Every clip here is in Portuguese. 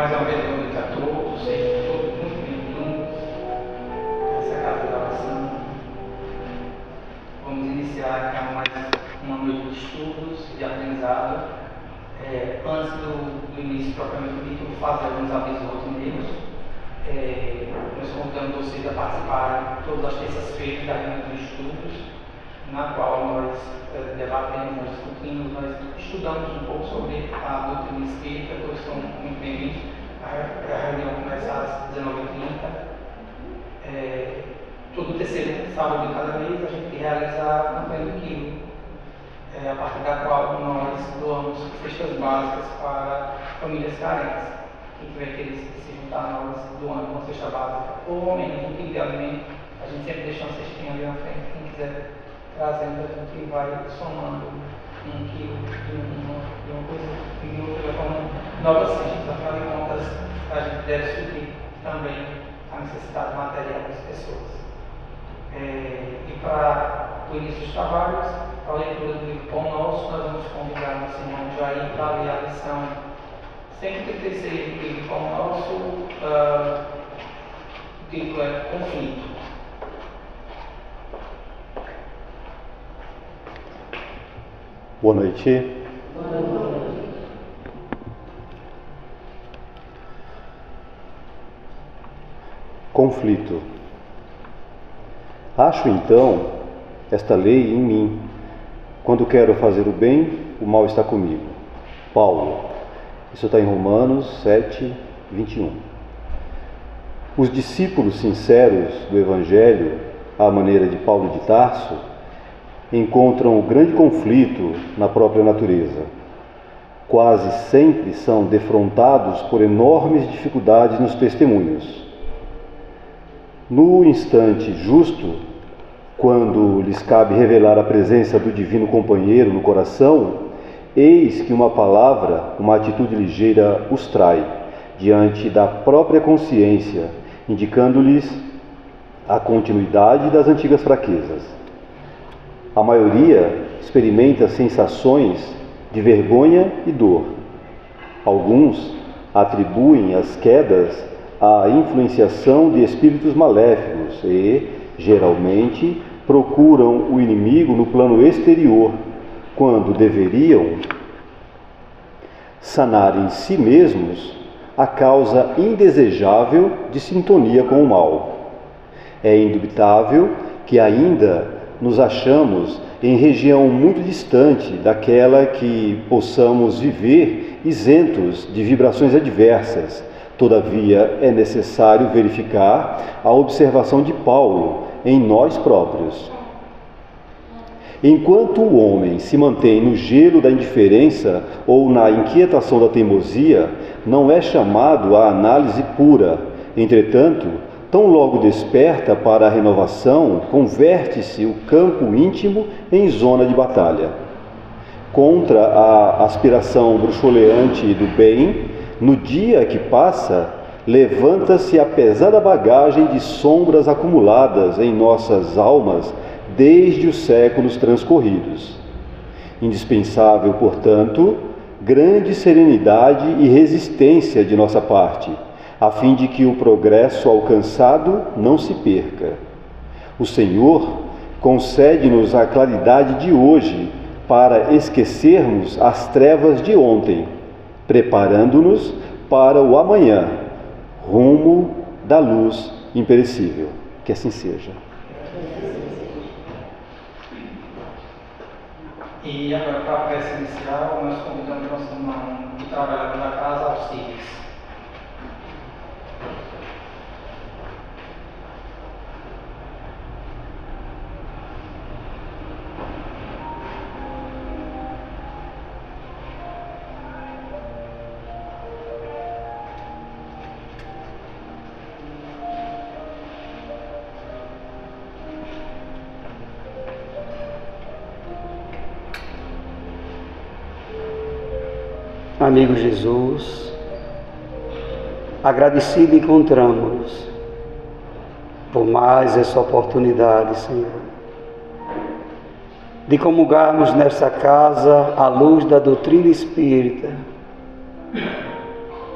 Mais uma vez, boa noite a todos, sejam todos muito bem-vindos a essa casa de oração. Vamos iniciar então mais uma noite de estudos, de aprendizado. Antes do início propriamente dito, vou fazer alguns avisos rotineiros. Nós convidamos vocês a participarem todas as terças-feiras da reunião de estudos, na qual nós debatemos, nós discutimos, nós estudamos um pouco sobre a doutrina espírita. Todos são muito bem-vindos. A reunião começa às 19h30. Todo terceiro sábado de cada mês a gente realiza a campanha do quilo, a partir da qual nós doamos cestas básicas para famílias carentes. Quem tiver interesse de se juntar a nós doando uma cesta básica ou ao menos um quilo de alimento, a gente sempre deixa uma cestinha ali na frente. Quem quiser trazendo, a gente vai somando um quilo de uma coisa e outra, levando novas cestas. Afinal de contas, a gente deve suprir também a necessidade material das pessoas. E para o início dos trabalhos, a leitura do livro Pão Nosso, nós vamos convidar o nosso irmão Jair para ler a lição 136 do livro Pão Nosso. O título é Conflito. Boa noite. Boa noite. Conflito. Acho então esta lei em mim. Quando quero fazer o bem, o mal está comigo. Paulo. Isso está em Romanos 7, 21. Os discípulos sinceros do Evangelho, à maneira de Paulo de Tarso, encontram o grande conflito na própria natureza. Quase sempre são defrontados por enormes dificuldades nos testemunhos. No instante justo, quando lhes cabe revelar a presença do divino companheiro no coração, eis que uma palavra, uma atitude ligeira os trai diante da própria consciência, indicando-lhes a continuidade das antigas fraquezas. A maioria experimenta sensações de vergonha e dor. Alguns atribuem as quedas à influenciação de espíritos maléficos e, geralmente, procuram o inimigo no plano exterior, quando deveriam sanar em si mesmos a causa indesejável de sintonia com o mal. É indubitável que ainda nos achamos em região muito distante daquela que possamos viver isentos de vibrações adversas. Todavia, é necessário verificar a observação de Paulo em nós próprios. Enquanto o homem se mantém no gelo da indiferença ou na inquietação da teimosia, não é chamado à análise pura. Entretanto, tão logo desperta para a renovação, converte-se o campo íntimo em zona de batalha. Contra a aspiração bruxuleante do bem, no dia que passa, levanta-se a pesada bagagem de sombras acumuladas em nossas almas desde os séculos transcorridos. Indispensável, portanto, grande serenidade e resistência de nossa parte, a fim de que o progresso alcançado não se perca. O Senhor concede-nos a claridade de hoje para esquecermos as trevas de ontem, preparando-nos para o amanhã, rumo da luz imperecível. Que assim seja. E agora, para a prece inicial, nós convidamos o nosso irmão que trabalha na casa, Alcides. Amigo Jesus, agradecido encontramos-nos por mais essa oportunidade, Senhor, de comungarmos nesta casa à luz da doutrina espírita,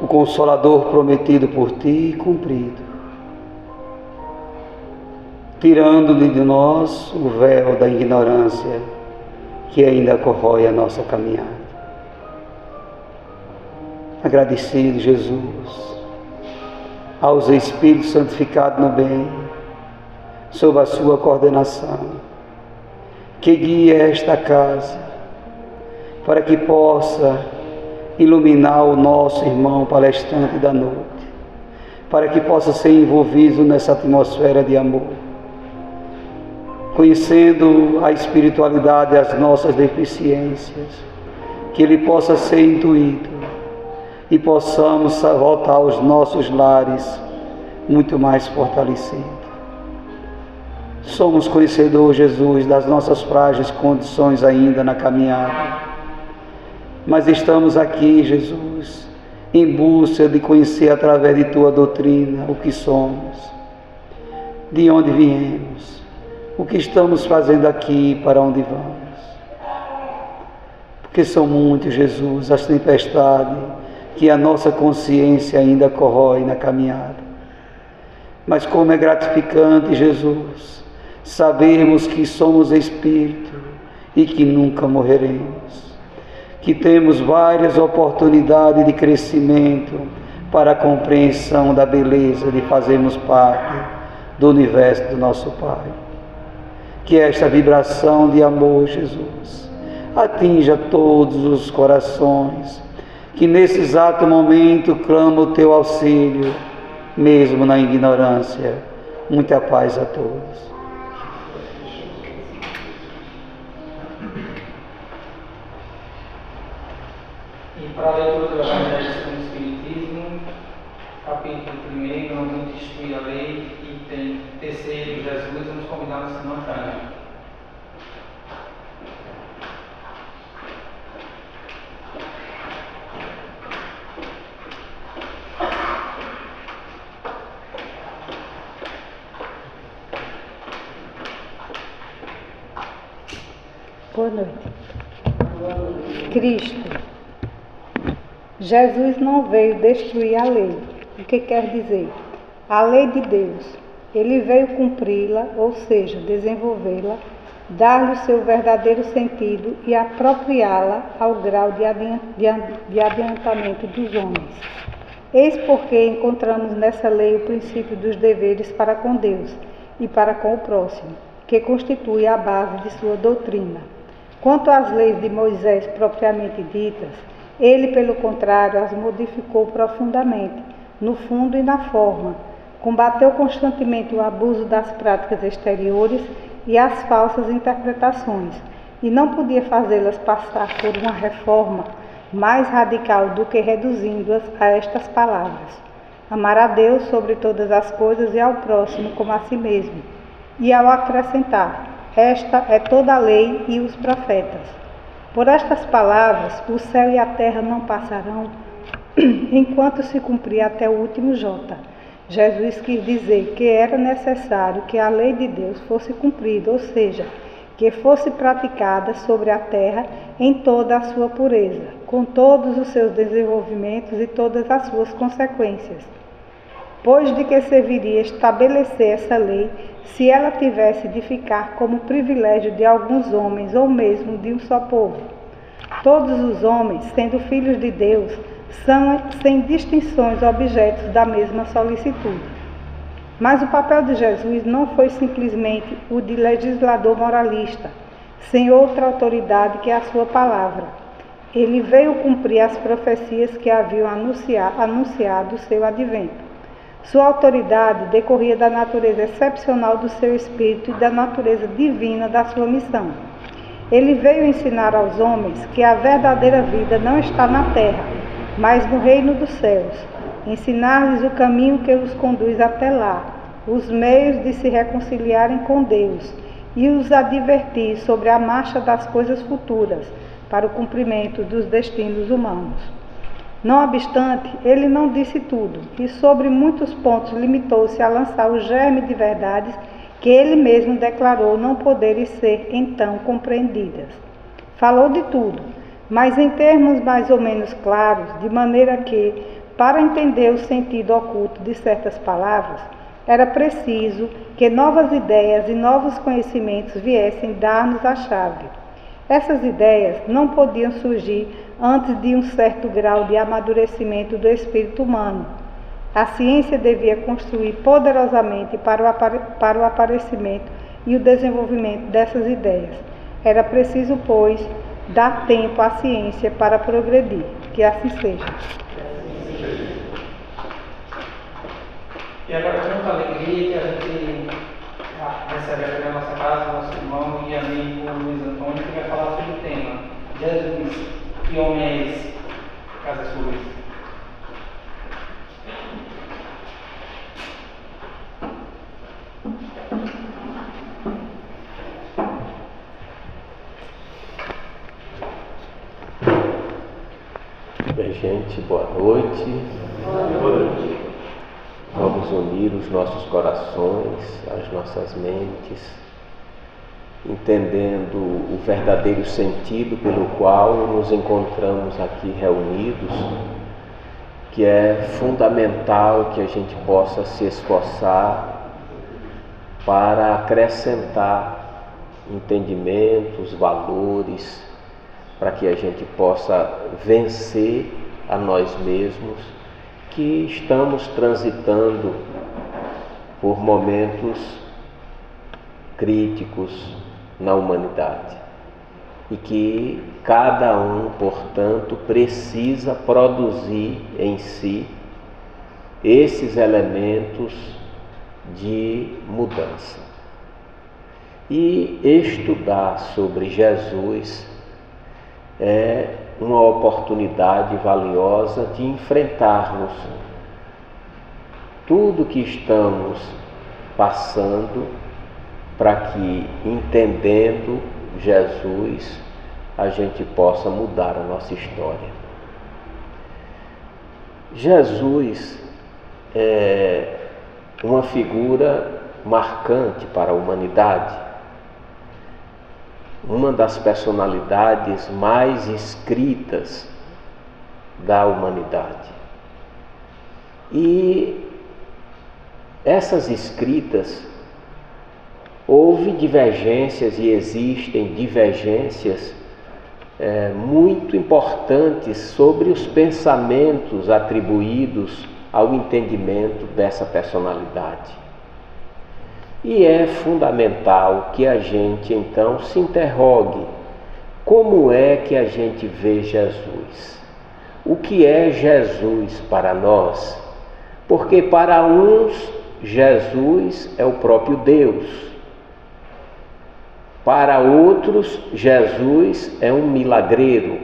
o Consolador prometido por ti e cumprido, tirando-lhe de nós o véu da ignorância que ainda corrói a nossa caminhada. Agradecido, Jesus, aos Espíritos santificados no bem, sob a sua coordenação, que guia esta casa, para que possa iluminar o nosso irmão palestrante da noite, para que possa ser envolvido nessa atmosfera de amor, conhecendo a espiritualidade e as nossas deficiências, que ele possa ser intuído e possamos voltar aos nossos lares muito mais fortalecidos. Somos conhecedores, Jesus, das nossas frágeis condições ainda na caminhada, mas estamos aqui, Jesus, em busca de conhecer através de Tua doutrina o que somos, de onde viemos, o que estamos fazendo aqui e para onde vamos. Porque são muitos, Jesus, as tempestades que a nossa consciência ainda corrói na caminhada. Mas como é gratificante, Jesus, sabermos que somos Espírito e que nunca morreremos, que temos várias oportunidades de crescimento para a compreensão da beleza de fazermos parte do universo do nosso Pai. Que esta vibração de amor, Jesus, atinja todos os corações, que nesse exato momento clama o Teu auxílio, mesmo na ignorância. Muita paz a todos. E para a leitura do Evangelho segundo o Espiritismo, capítulo 1, não muito instituir a lei, item 3, Jesus, vamos convidar a Nossa Irmã Tânia. Boa noite. Cristo. Jesus não veio destruir a lei. O que quer dizer? A lei de Deus. Ele veio cumpri-la, ou seja, desenvolvê-la, dar-lhe o seu verdadeiro sentido e apropriá-la ao grau de adiantamento dos homens. Eis porque encontramos nessa lei o princípio dos deveres para com Deus e para com o próximo, que constitui a base de sua doutrina. Quanto às leis de Moisés propriamente ditas, ele, pelo contrário, as modificou profundamente, no fundo e na forma. Combateu constantemente o abuso das práticas exteriores e as falsas interpretações, e não podia fazê-las passar por uma reforma mais radical do que reduzindo-as a estas palavras: amar a Deus sobre todas as coisas e ao próximo como a si mesmo. E ao acrescentar: esta é toda a lei e os profetas. Por estas palavras, o céu e a terra não passarão, enquanto se cumprir até o último jota. Jesus quis dizer que era necessário que a lei de Deus fosse cumprida, ou seja, que fosse praticada sobre a terra em toda a sua pureza, com todos os seus desenvolvimentos e todas as suas consequências. Pois de que serviria estabelecer essa lei se ela tivesse de ficar como privilégio de alguns homens ou mesmo de um só povo? Todos os homens, sendo filhos de Deus, são sem distinções objetos da mesma solicitude. Mas o papel de Jesus não foi simplesmente o de legislador moralista, sem outra autoridade que a sua palavra. Ele veio cumprir as profecias que haviam anunciado o seu advento. Sua autoridade decorria da natureza excepcional do seu espírito e da natureza divina da sua missão. Ele veio ensinar aos homens que a verdadeira vida não está na terra, mas no reino dos céus. Ensinar-lhes o caminho que os conduz até lá, os meios de se reconciliarem com Deus, e os advertir sobre a marcha das coisas futuras para o cumprimento dos destinos humanos. Não obstante, ele não disse tudo, e sobre muitos pontos limitou-se a lançar o germe de verdades que ele mesmo declarou não poderem ser então compreendidas. Falou de tudo, mas em termos mais ou menos claros, de maneira que, para entender o sentido oculto de certas palavras, era preciso que novas ideias e novos conhecimentos viessem dar-nos a chave. Essas ideias não podiam surgir antes de um certo grau de amadurecimento do espírito humano. A ciência devia construir poderosamente para o aparecimento e o desenvolvimento dessas ideias. Era preciso, pois, dar tempo à ciência para progredir. Que assim seja. E agora, com muita alegria que a gente recebe aqui na nossa casa o nosso irmão e amigo Luiz Antônio, que vai falar sobre o tema Jesus, que homem é esse? Casa Suas. Bem, gente, boa noite. Boa noite. Vamos unir os nossos corações, as nossas mentes, entendendo o verdadeiro sentido pelo qual nos encontramos aqui reunidos, que é fundamental que a gente possa se esforçar para acrescentar entendimentos, valores, para que a gente possa vencer a nós mesmos, que estamos transitando por momentos críticos na humanidade e que cada um, portanto, precisa produzir em si esses elementos de mudança. E estudar sobre Jesus é uma oportunidade valiosa de enfrentarmos tudo que estamos passando, para que, entendendo Jesus, a gente possa mudar a nossa história. Jesus é uma figura marcante para a humanidade, uma das personalidades mais escritas da humanidade. E essas escritas, houve divergências e existem divergências muito importantes sobre os pensamentos atribuídos ao entendimento dessa personalidade. E é fundamental que a gente então se interrogue: como é que a gente vê Jesus? O que é Jesus para nós? Porque para uns Jesus é o próprio Deus. Para outros, Jesus é um milagreiro.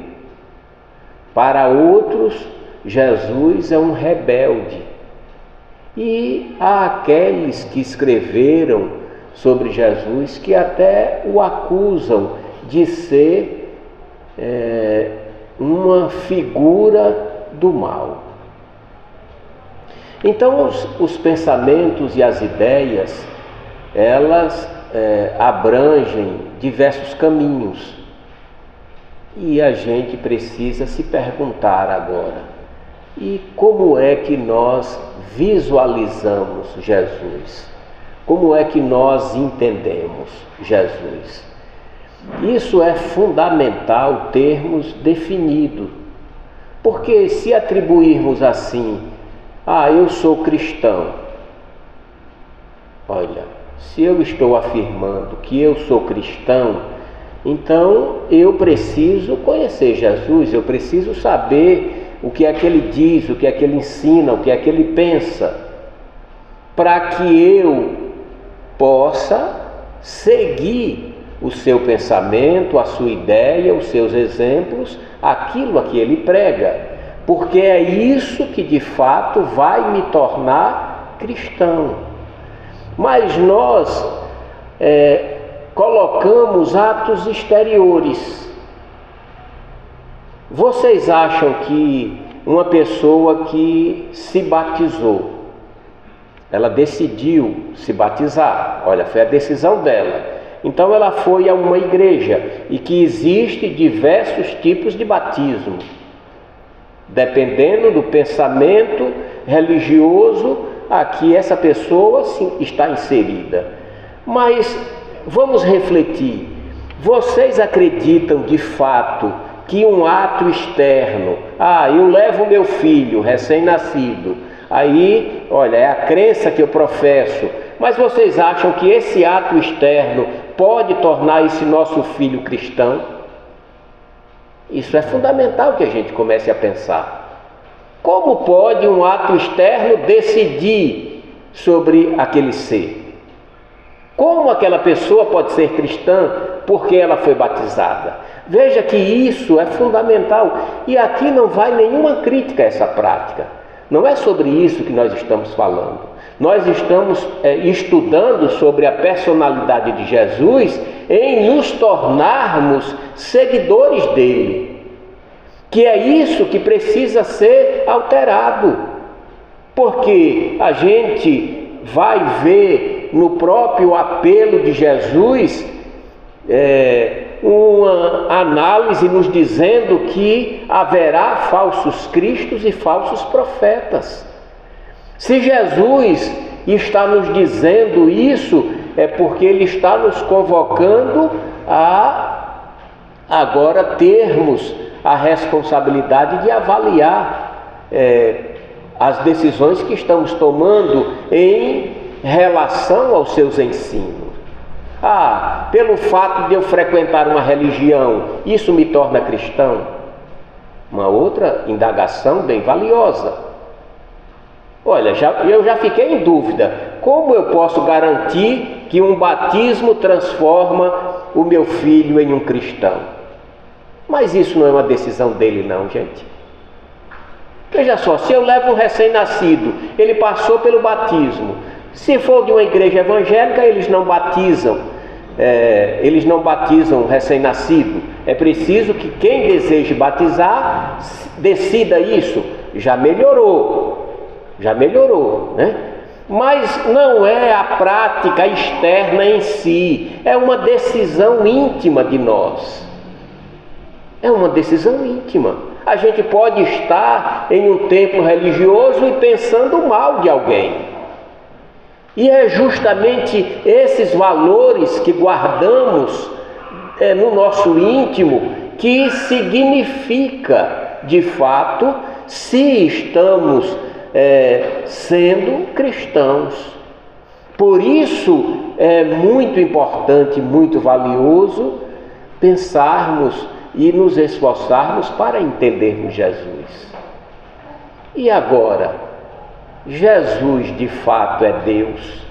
Para outros, Jesus é um rebelde. E há aqueles que escreveram sobre Jesus que até o acusam de ser uma figura do mal. Então os pensamentos e as ideias, elas abrangem diversos caminhos. E a gente precisa se perguntar agora: e como é que nós visualizamos Jesus? Como é que nós entendemos Jesus? Isso é fundamental termos definido, porque se atribuirmos assim: eu sou cristão. Olha, se eu estou afirmando que eu sou cristão, então eu preciso conhecer Jesus, eu preciso saber o que é que ele diz, o que é que ele ensina, o que é que ele pensa, para que eu possa seguir o seu pensamento, a sua ideia, os seus exemplos, aquilo a que ele prega, porque é isso que de fato vai me tornar cristão. Mas nós colocamos atos exteriores. Vocês acham que uma pessoa que se batizou, ela decidiu se batizar, olha, foi a decisão dela, então ela foi a uma igreja, e que existe diversos tipos de batismo, dependendo do pensamento religioso a que essa pessoa está inserida. Mas vamos refletir. Vocês acreditam de fato que um ato externo, eu levo meu filho recém-nascido, aí, olha, é a crença que eu professo, mas vocês acham que esse ato externo pode tornar esse nosso filho cristão? Isso é fundamental que a gente comece a pensar. Como pode um ato externo decidir sobre aquele ser? Como aquela pessoa pode ser cristã porque ela foi batizada? Veja que isso é fundamental. E aqui não vai nenhuma crítica a essa prática. Não é sobre isso que nós estamos falando. Nós estamos estudando sobre a personalidade de Jesus em nos tornarmos seguidores dele. Que é isso que precisa ser alterado. Porque a gente vai ver no próprio apelo de Jesus uma análise nos dizendo que haverá falsos cristos e falsos profetas. Se Jesus está nos dizendo isso, é porque Ele está nos convocando a agora termos a responsabilidade de avaliar as decisões que estamos tomando em relação aos seus ensinos. Pelo fato de eu frequentar uma religião, isso me torna cristão? Uma outra indagação bem valiosa. Olha, eu já fiquei em dúvida. Como eu posso garantir que um batismo transforma o meu filho em um cristão? Mas isso não é uma decisão dele não, gente. Veja só, se eu levo um recém-nascido, ele passou pelo batismo. Se for de uma igreja evangélica, eles não batizam o recém-nascido. É preciso que quem deseje batizar decida isso. Já melhorou, né? Mas não é a prática externa em si, é uma decisão íntima de nós. É uma decisão íntima. A gente pode estar em um templo religioso e pensando mal de alguém. E é justamente esses valores que guardamos no nosso íntimo que significa, de fato, se estamos sendo cristãos. Por isso é muito importante, muito valioso pensarmos e nos esforçarmos para entendermos Jesus. E agora, Jesus de fato é Deus?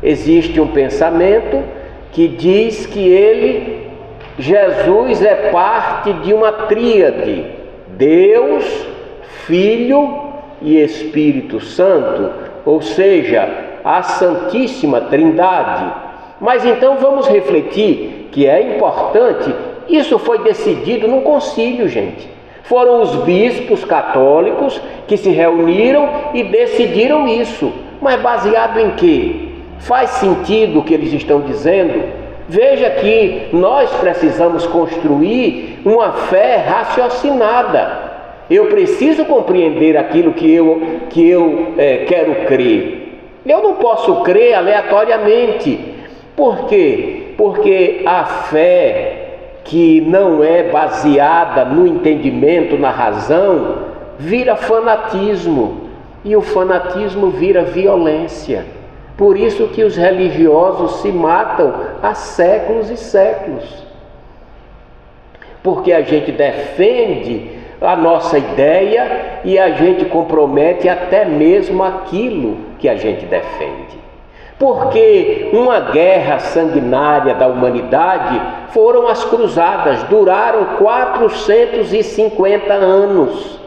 Existe um pensamento que diz que Jesus é parte de uma tríade: Deus, Filho e Espírito Santo, ou seja, a Santíssima Trindade. Mas então vamos refletir que é importante. Isso foi decidido num concílio, gente. Foram os bispos católicos que se reuniram e decidiram isso. Mas baseado em quê? Faz sentido o que eles estão dizendo? Veja que nós precisamos construir uma fé raciocinada. Eu preciso compreender aquilo que eu quero crer. Eu não posso crer aleatoriamente. Por quê? Porque a fé que não é baseada no entendimento, na razão, vira fanatismo, e o fanatismo vira violência. Por isso que os religiosos se matam há séculos e séculos, porque a gente defende a nossa ideia e a gente compromete até mesmo aquilo que a gente defende. Porque uma guerra sanguinária da humanidade foram as cruzadas, duraram 450 anos.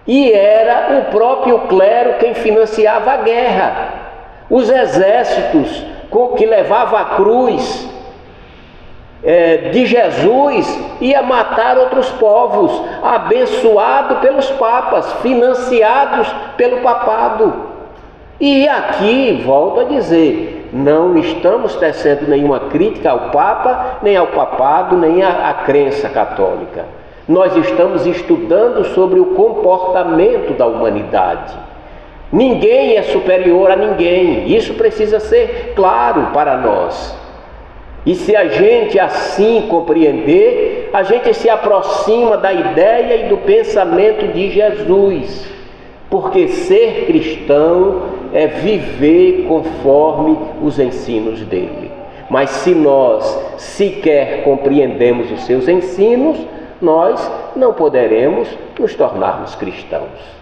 E era o próprio clero quem financiava a guerra. Os exércitos que levavam a cruz de Jesus ia matar outros povos, abençoado pelos papas, financiados pelo papado. E aqui, volto a dizer, não estamos tecendo nenhuma crítica ao Papa, nem ao papado, nem à crença católica. Nós estamos estudando sobre o comportamento da humanidade. Ninguém é superior a ninguém. Isso precisa ser claro para nós. E se a gente assim compreender, a gente se aproxima da ideia e do pensamento de Jesus. Porque ser cristão é viver conforme os ensinos dele. Mas se nós sequer compreendemos os seus ensinos, nós não poderemos nos tornarmos cristãos.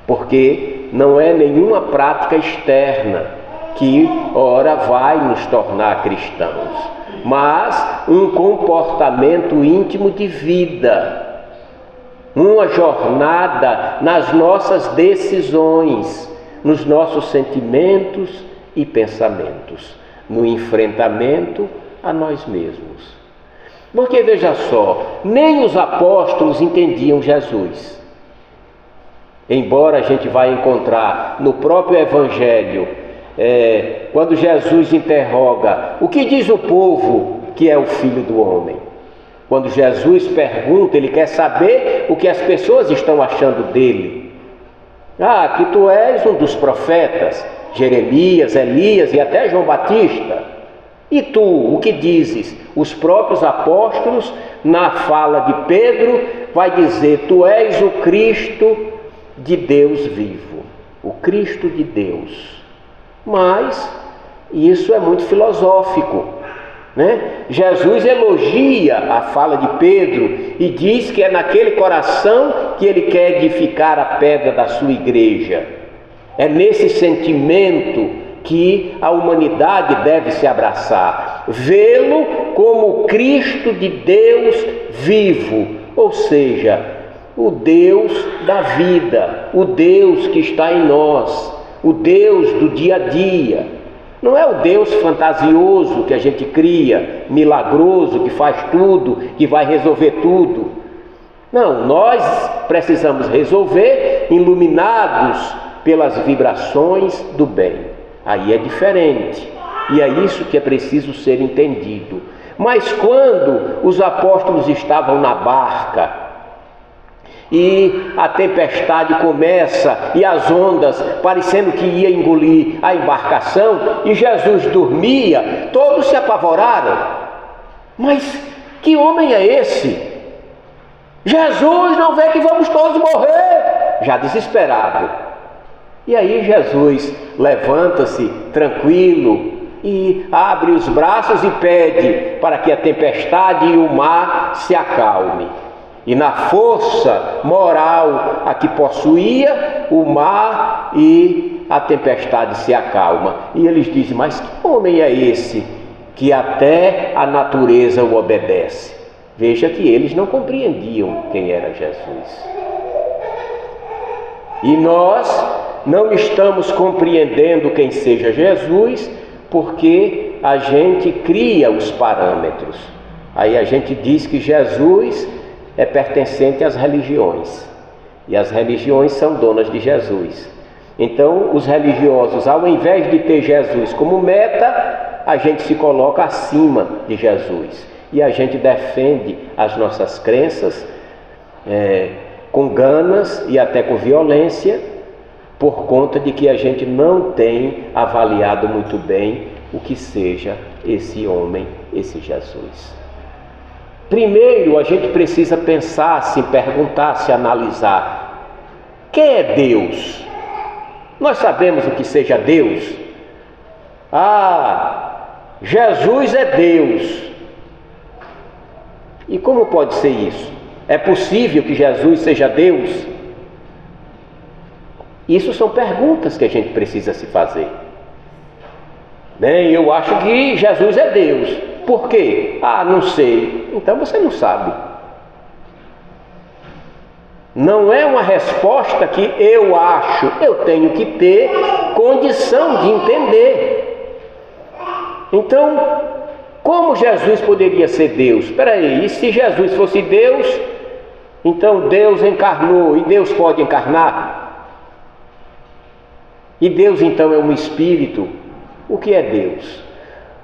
Porque não é nenhuma prática externa que ora vai nos tornar cristãos, mas um comportamento íntimo de vida, uma jornada nas nossas decisões, nos nossos sentimentos e pensamentos, no enfrentamento a nós mesmos. Porque veja só, nem os apóstolos entendiam Jesus. Embora a gente vai encontrar no próprio Evangelho, quando Jesus interroga, o que diz o povo que é o Filho do Homem? Quando Jesus pergunta, ele quer saber o que as pessoas estão achando dele. Ah, que tu és um dos profetas, Jeremias, Elias e até João Batista. E tu, o que dizes? Os próprios apóstolos, na fala de Pedro, vai dizer, tu és o Cristo de Deus vivo, o Cristo de Deus. Mas isso é muito filosófico, né? Jesus elogia a fala de Pedro e diz que é naquele coração que ele quer edificar a pedra da sua igreja. É nesse sentimento que a humanidade deve se abraçar, vê-lo como o Cristo de Deus vivo, ou seja, o Deus da vida, o Deus que está em nós, o Deus do dia a dia. Não é o Deus fantasioso que a gente cria, milagroso, que faz tudo, que vai resolver tudo. Não, nós precisamos resolver iluminados pelas vibrações do bem. Aí é diferente, e é isso que é preciso ser entendido. Mas quando os apóstolos estavam na barca e a tempestade começa e as ondas parecendo que ia engolir a embarcação e Jesus dormia, todos se apavoraram. Mas que homem é esse? Jesus, não vê que vamos todos morrer? Já desesperado. E aí Jesus levanta-se tranquilo e abre os braços e pede para que a tempestade e o mar se acalme. E na força moral a que possuía, o mar e a tempestade se acalma. E eles dizem, mas que homem é esse que até a natureza o obedece? Veja que eles não compreendiam quem era Jesus. E nós não estamos compreendendo quem seja Jesus porque a gente cria os parâmetros. Aí a gente diz que Jesus é pertencente às religiões e as religiões são donas de Jesus. Então os religiosos, ao invés de ter Jesus como meta, a gente se coloca acima de Jesus e a gente defende as nossas crenças com ganas e até com violência, por conta de que a gente não tem avaliado muito bem o que seja esse homem, esse Jesus. Primeiro a gente precisa pensar, se perguntar, se analisar. Quem é Deus? Nós sabemos o que seja Deus? Jesus é Deus. E como pode ser isso? É possível que Jesus seja Deus? Isso são perguntas que a gente precisa se fazer. Bem, eu acho que Jesus é Deus. Por quê? Não sei. Então você não sabe. Não é uma resposta que eu acho. Eu tenho que ter condição de entender. Então, como Jesus poderia ser Deus? Espera aí, e se Jesus fosse Deus, então Deus encarnou e Deus pode encarnar? E Deus então é um espírito. O que é Deus?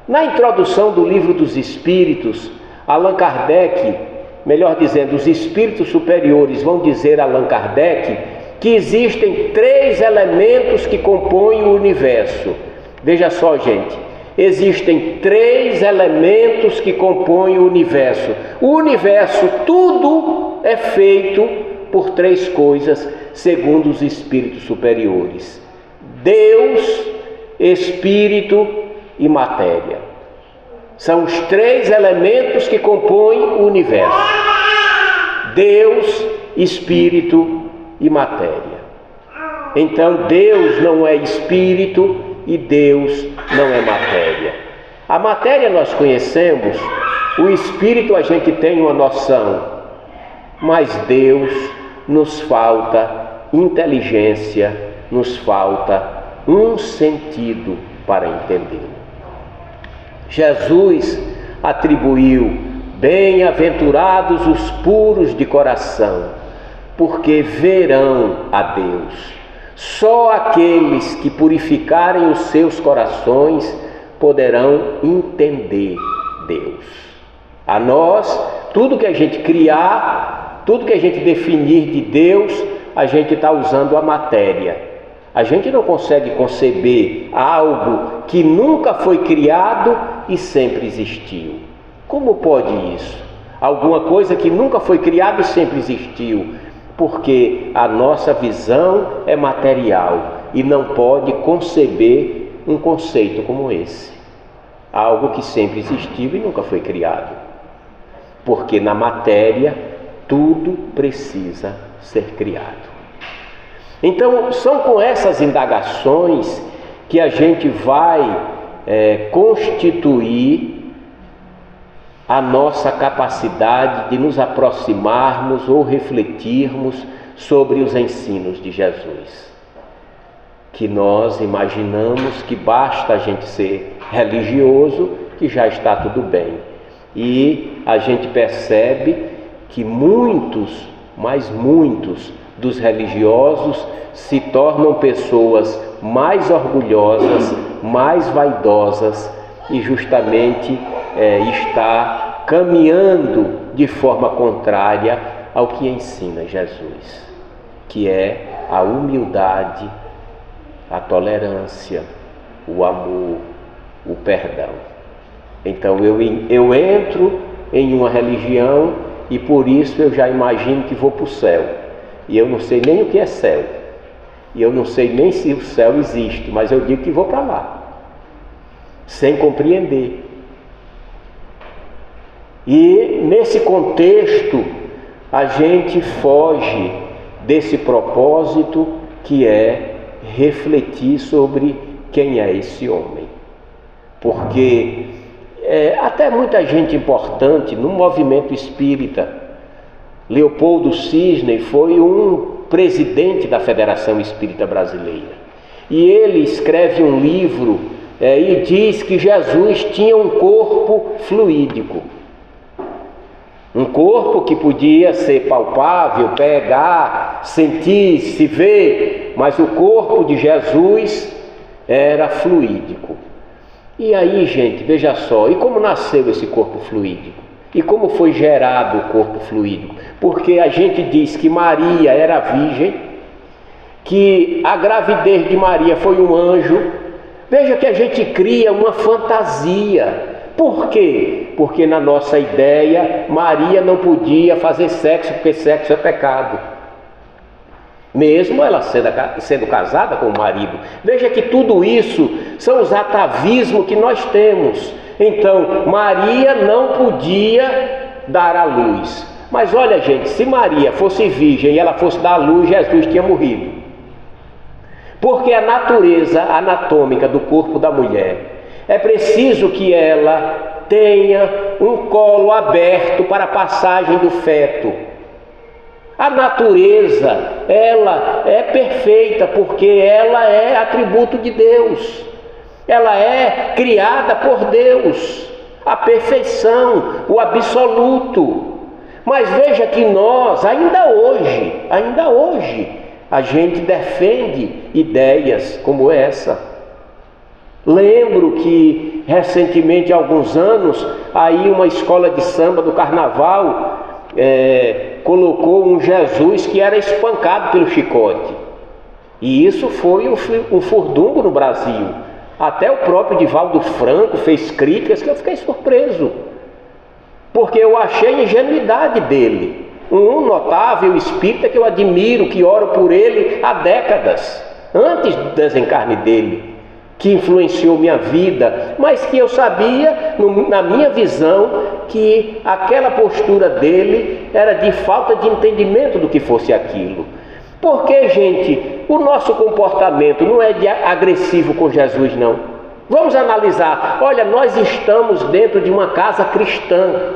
Na introdução do Livro dos Espíritos, Allan Kardec melhor dizendo, os espíritos superiores vão dizer a Allan Kardec que existem 3 elementos que compõem o universo. Veja só, gente, existem 3 elementos que compõem o universo. O universo, tudo é feito por 3 coisas, segundo os espíritos superiores: Deus, Espírito e matéria. São os 3 elementos que compõem o universo: Deus, Espírito e matéria. Então Deus não é espírito e Deus não é matéria. A matéria nós conhecemos, o espírito a gente tem uma noção, mas Deus nos falta inteligência, nos falta um sentido para entendê-lo. Jesus atribuiu: bem-aventurados os puros de coração, porque verão a Deus. Só aqueles que purificarem os seus corações poderão entender Deus. A nós, tudo que a gente criar, tudo que a gente definir de Deus, a gente está usando a matéria. A gente não consegue conceber algo que nunca foi criado e sempre existiu. Como pode isso? Alguma coisa que nunca foi criada e sempre existiu. Porque a nossa visão é material e não pode conceber um conceito como esse. Algo que sempre existiu e nunca foi criado. Porque na matéria tudo precisa ser criado. Então são com essas indagações que a gente vai constituir a nossa capacidade de nos aproximarmos ou refletirmos sobre os ensinos de Jesus. Que nós imaginamos que basta a gente ser religioso, que já está tudo bem. E a gente percebe que muitos, mas muitos dos religiosos se tornam pessoas mais orgulhosas, mais vaidosas e justamente está caminhando de forma contrária ao que ensina Jesus, que é a humildade, a tolerância, o amor, o perdão. Então eu entro em uma religião e por isso eu já imagino que vou para o céu. E eu não sei nem o que é céu. E eu não sei nem se o céu existe, mas eu digo que vou para lá, sem compreender. E nesse contexto a gente foge desse propósito que é refletir sobre quem é esse homem. Porque até muita gente importante no movimento espírita, Leopoldo Cisne foi um presidente da Federação Espírita Brasileira. E ele escreve um livro e diz que Jesus tinha um corpo fluídico. Um corpo que podia ser palpável, pegar, sentir, se ver, mas o corpo de Jesus era fluídico. E aí, gente, veja só, e como nasceu esse corpo fluídico? E como foi gerado o corpo fluídico? Porque a gente diz que Maria era virgem, que a gravidez de Maria foi um anjo. Veja que a gente cria uma fantasia. Por quê? Porque na nossa ideia, Maria não podia fazer sexo, porque sexo é pecado. Mesmo ela sendo casada com o marido. Veja que tudo isso são os atavismos que nós temos. Então, Maria não podia dar à luz. Mas olha, gente, se Maria fosse virgem e ela fosse dar à luz, Jesus tinha morrido. Porque a natureza anatômica do corpo da mulher é preciso que ela tenha um colo aberto para a passagem do feto. A natureza, ela é perfeita porque ela é atributo de Deus. Ela é criada por Deus, a perfeição, o absoluto. Mas veja que nós, ainda hoje, a gente defende ideias como essa. Lembro que recentemente, há alguns anos, aí uma escola de samba do carnaval colocou um Jesus que era espancado pelo chicote. E isso foi um furdungo no Brasil. Até o próprio Divaldo Franco fez críticas que eu fiquei surpreso, porque eu achei a ingenuidade dele. Um notável espírita que eu admiro, que oro por ele há décadas, antes do desencarne dele, que influenciou minha vida, mas que eu sabia, na minha visão, que aquela postura dele era de falta de entendimento do que fosse aquilo. Porque, gente, o nosso comportamento não é de agressivo com Jesus, não. Vamos analisar. Olha, nós estamos dentro de uma casa cristã,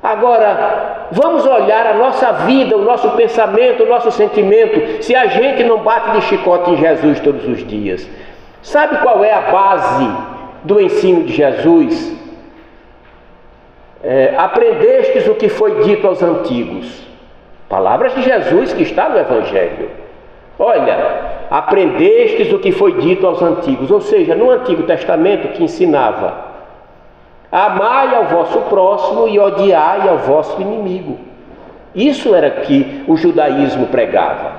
Agora, vamos olhar a nossa vida, o nosso pensamento, o nosso sentimento, se a gente não bate de chicote em Jesus todos os dias. Sabe qual é a base do ensino de Jesus? Aprendestes o que foi dito aos antigos. Palavras de Jesus que está no Evangelho. Olha, aprendestes o que foi dito aos antigos. Ou seja, no Antigo Testamento que ensinava: amai ao vosso próximo e odiai ao vosso inimigo. Isso era que o judaísmo pregava.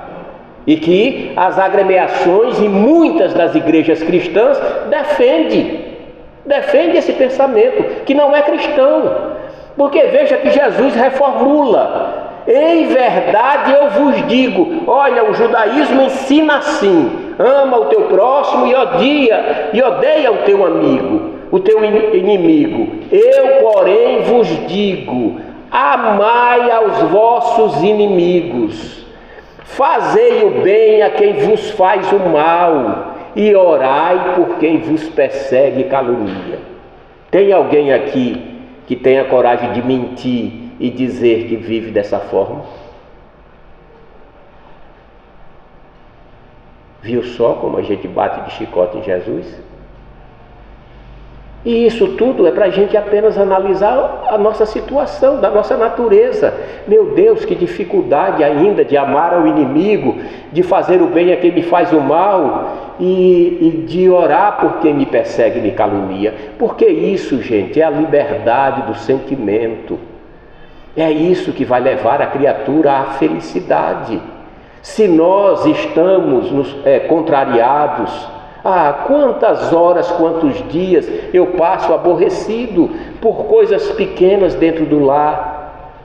E que as agremiações e muitas das igrejas cristãs defendem esse pensamento, que não é cristão. Porque veja que Jesus reformula: em verdade eu vos digo. Olha, o judaísmo ensina assim: ama o teu próximo e odeia o teu amigo, o teu inimigo. Eu, porém, vos digo: amai aos vossos inimigos, fazei o bem a quem vos faz o mal, e orai por quem vos persegue e calunia. Tem alguém aqui que tenha coragem de mentir e dizer que vive dessa forma? Viu só como a gente bate de chicote em Jesus? E isso tudo é para a gente apenas analisar a nossa situação, da nossa natureza. Meu Deus, que dificuldade ainda de amar ao inimigo, de fazer o bem a quem me faz o mal e de orar por quem me persegue e me calunia. Porque isso, gente, é a liberdade do sentimento. É isso que vai levar a criatura à felicidade. Se nós estamos contrariados, quantas horas, quantos dias eu passo aborrecido por coisas pequenas dentro do lar.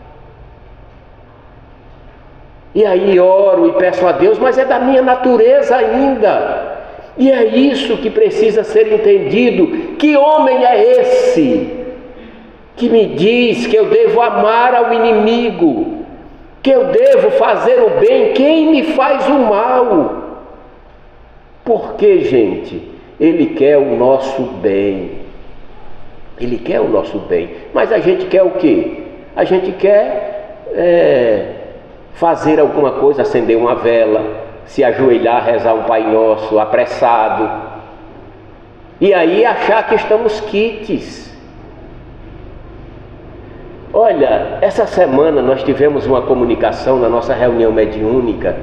E aí oro e peço a Deus, mas é da minha natureza ainda. E é isso que precisa ser entendido. Que homem é esse que me diz que eu devo amar ao inimigo, que eu devo fazer o bem quem me faz o mal? Porque, gente, Ele quer o nosso bem. Ele quer o nosso bem. Mas a gente quer o quê? A gente quer fazer alguma coisa, acender uma vela, se ajoelhar, rezar um Pai Nosso apressado, e aí achar que estamos quites. Olha, essa semana nós tivemos uma comunicação na nossa reunião mediúnica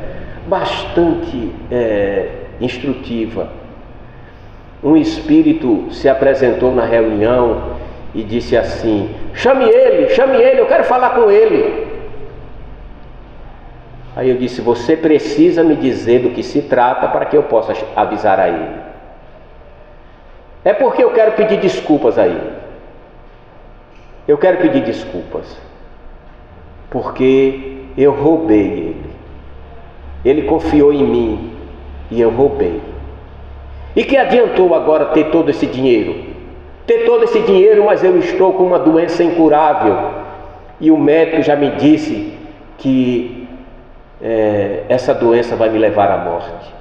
bastante instrutiva. Um espírito se apresentou na reunião e disse assim: chame ele, eu quero falar com ele. Aí eu disse: você precisa me dizer do que se trata para que eu possa avisar a ele. É porque eu quero pedir desculpas a ele. Eu quero pedir desculpas, porque eu roubei ele. Ele confiou em mim e eu roubei. E que adiantou agora ter todo esse dinheiro? Ter todo esse dinheiro, mas eu estou com uma doença incurável. E o médico já me disse que essa doença vai me levar à morte.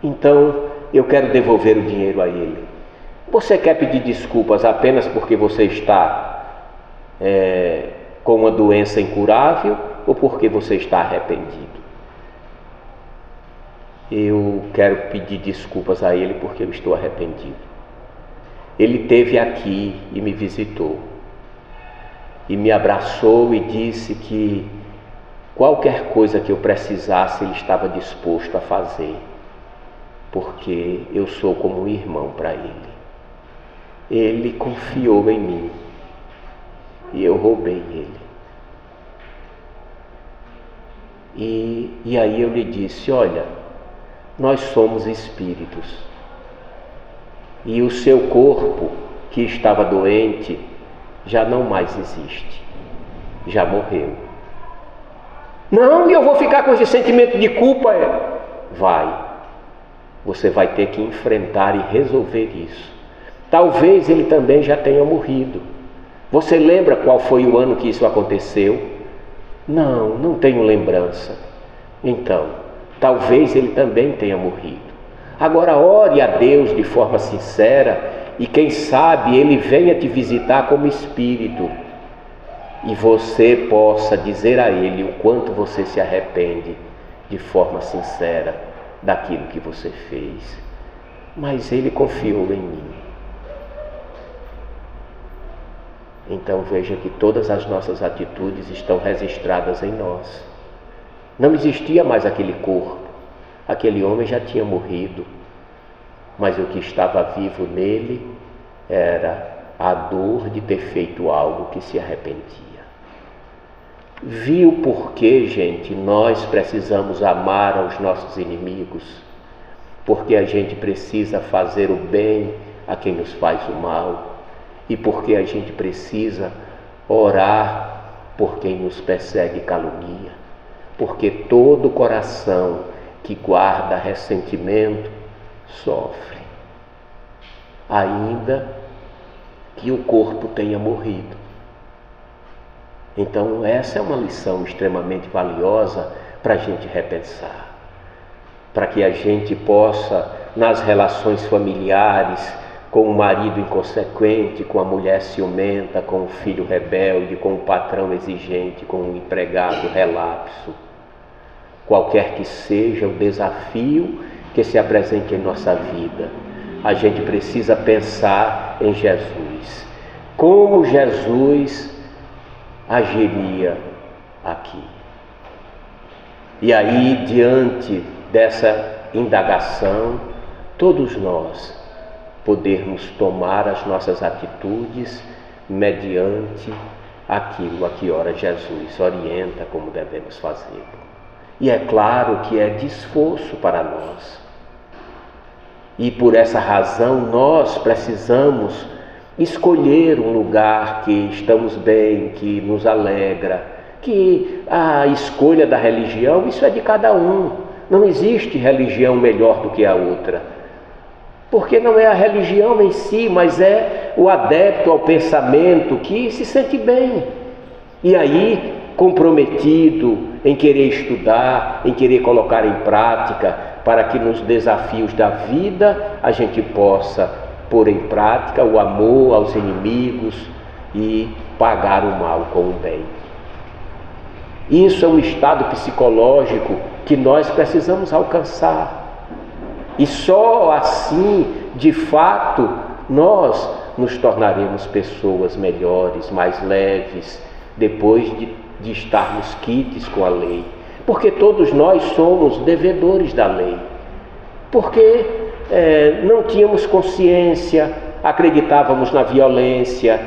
Então eu quero devolver o dinheiro a ele. Você quer pedir desculpas apenas porque você está com uma doença incurável ou porque você está arrependido? Eu quero pedir desculpas a ele porque eu estou arrependido. Ele esteve aqui e me visitou e me abraçou e disse que qualquer coisa que eu precisasse ele estava disposto a fazer, porque eu sou como um irmão para ele. Ele confiou em mim e eu roubei ele. E aí eu lhe disse: olha, nós somos espíritos, e o seu corpo que estava doente já não mais existe, já morreu. Não, e eu vou ficar com esse sentimento de culpa? Você vai ter que enfrentar e resolver isso. Talvez ele também já tenha morrido. Você lembra qual foi o ano que isso aconteceu? Não tenho lembrança. Então, talvez ele também tenha morrido. Agora ore a Deus de forma sincera e quem sabe ele venha te visitar como espírito e você possa dizer a ele o quanto você se arrepende de forma sincera daquilo que você fez. Mas ele confiou em mim. Então veja que todas as nossas atitudes estão registradas em nós. Não existia mais aquele corpo, aquele homem já tinha morrido, mas o que estava vivo nele era a dor de ter feito algo que se arrependia. Viu por que, gente, nós precisamos amar aos nossos inimigos? Porque a gente precisa fazer o bem a quem nos faz o mal. E porque a gente precisa orar por quem nos persegue e calunia. Porque todo coração que guarda ressentimento sofre, ainda que o corpo tenha morrido. Então essa é uma lição extremamente valiosa para a gente repensar, para que a gente possa, nas relações familiares, com o marido inconsequente, com a mulher ciumenta, com o filho rebelde, com o patrão exigente, com o empregado relapso, qualquer que seja o desafio que se apresente em nossa vida, a gente precisa pensar em Jesus. Como Jesus agiria aqui? E aí, diante dessa indagação, todos nós podermos tomar as nossas atitudes mediante aquilo a que ora Jesus orienta como devemos fazê-lo. E é claro que é de esforço para nós. E por essa razão nós precisamos escolher um lugar que estamos bem, que nos alegra, que a escolha da religião, isso é de cada um. Não existe religião melhor do que a outra. Porque não é a religião em si, mas é o adepto ao pensamento que se sente bem. E aí, comprometido em querer estudar, em querer colocar em prática, para que nos desafios da vida a gente possa pôr em prática o amor aos inimigos e pagar o mal com o bem. Isso é um estado psicológico que nós precisamos alcançar. E só assim, de fato, nós nos tornaremos pessoas melhores, mais leves, depois de estarmos quites com a lei. Porque todos nós somos devedores da lei. Porque não tínhamos consciência, acreditávamos na violência,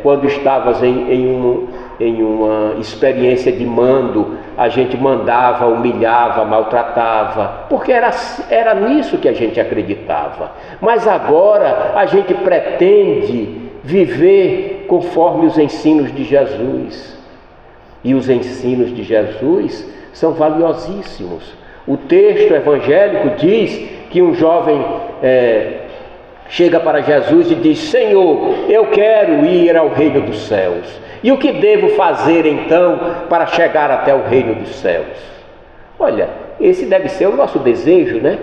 quando estávamos em uma experiência de mando, a gente mandava, humilhava, maltratava, porque era nisso que a gente acreditava. Mas agora a gente pretende viver conforme os ensinos de Jesus. E os ensinos de Jesus são valiosíssimos. O texto evangélico diz que um jovem chega para Jesus e diz: Senhor, eu quero ir ao reino dos céus. E o que devo fazer então para chegar até o reino dos céus? Olha, esse deve ser o nosso desejo, né?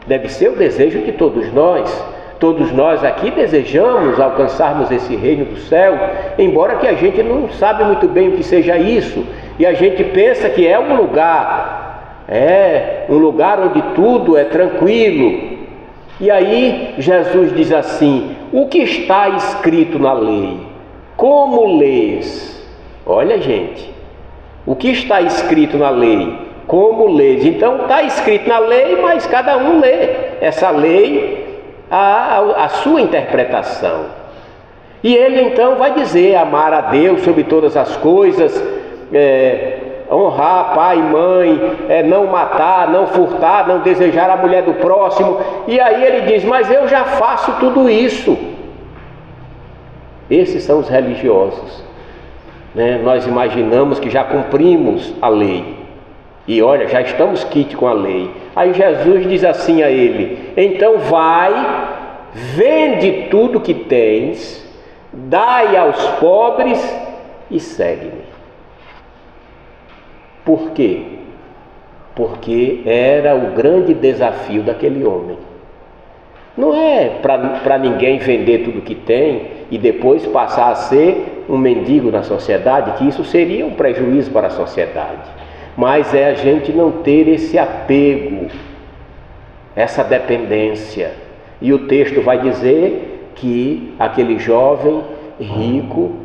Deve ser o desejo de todos nós. Todos nós aqui desejamos alcançarmos esse reino do céu, embora que a gente não sabe muito bem o que seja isso. E a gente pensa que é um lugar onde tudo é tranquilo. E aí Jesus diz assim: o que está escrito na lei? Como lês? Olha, gente, o que está escrito na lei? Como lês? Então está escrito na lei, mas cada um lê essa lei a sua interpretação. E ele então vai dizer: amar a Deus sobre todas as coisas, honrar pai e mãe, não matar, não furtar, não desejar a mulher do próximo. E aí ele diz: mas eu já faço tudo isso. Esses são os religiosos, né? Nós imaginamos que já cumprimos a lei, e olha, já estamos quites com a lei. Aí Jesus diz assim a ele: então vai, vende tudo que tens, dai aos pobres e segue-me. Por quê? Porque era o grande desafio daquele homem. Não é para ninguém vender tudo que tem e depois passar a ser um mendigo na sociedade, que isso seria um prejuízo para a sociedade. Mas é a gente não ter esse apego, essa dependência. E o texto vai dizer que aquele jovem rico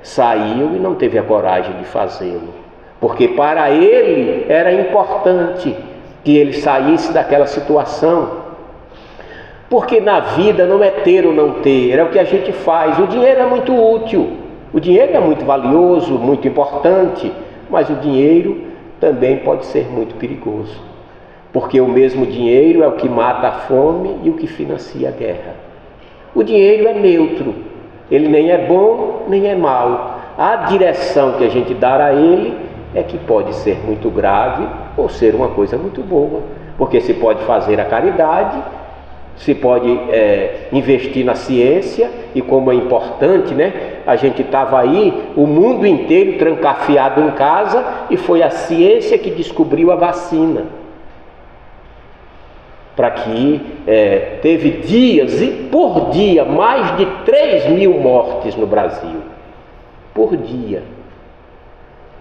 saiu e não teve a coragem de fazê-lo, porque para ele era importante que ele saísse daquela situação. Porque na vida não é ter ou não ter, é o que a gente faz. O dinheiro é muito útil, o dinheiro é muito valioso, muito importante, mas o dinheiro também pode ser muito perigoso, porque o mesmo dinheiro é o que mata a fome e o que financia a guerra. O dinheiro é neutro, ele nem é bom nem é mau. A direção que a gente dá a ele é que pode ser muito grave ou ser uma coisa muito boa, porque se pode fazer a caridade, se pode investir na ciência. E como é importante, né? A gente estava aí, o mundo inteiro trancafiado em casa, e foi a ciência que descobriu a vacina. Para que teve dias, e por dia, mais de 3.000 mortes no Brasil. Por dia.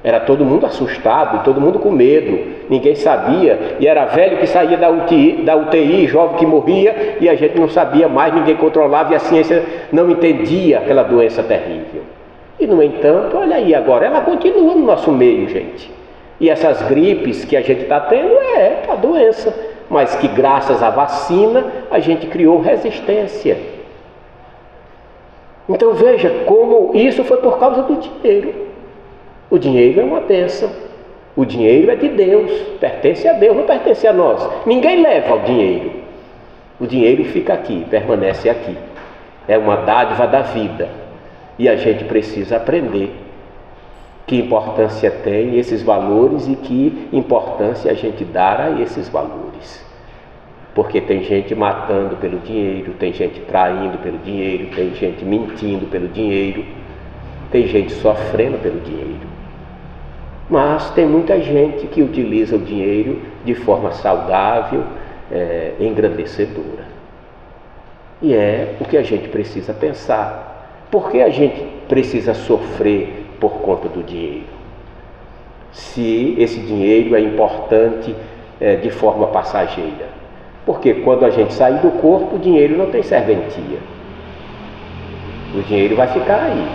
Era todo mundo assustado, todo mundo com medo, ninguém sabia, e era velho que saía da UTI, jovem que morria, e a gente não sabia mais, ninguém controlava, e a ciência não entendia aquela doença terrível. E no entanto, olha aí agora, ela continua no nosso meio, gente. E essas gripes que a gente está tendo a doença, mas que graças à vacina a gente criou resistência. Então veja como isso foi por causa do dinheiro. O dinheiro é uma bênção, o dinheiro é de Deus, pertence a Deus, não pertence a nós. Ninguém leva o dinheiro fica aqui, permanece aqui. É uma dádiva da vida, e a gente precisa aprender que importância tem esses valores e que importância a gente dá a esses valores. Porque tem gente matando pelo dinheiro, tem gente traindo pelo dinheiro, tem gente mentindo pelo dinheiro, tem gente sofrendo pelo dinheiro. Mas tem muita gente que utiliza o dinheiro de forma saudável, engrandecedora. E é o que a gente precisa pensar. Por que a gente precisa sofrer por conta do dinheiro? Se esse dinheiro é importante de forma passageira. Porque quando a gente sair do corpo, o dinheiro não tem serventia. O dinheiro vai ficar aí.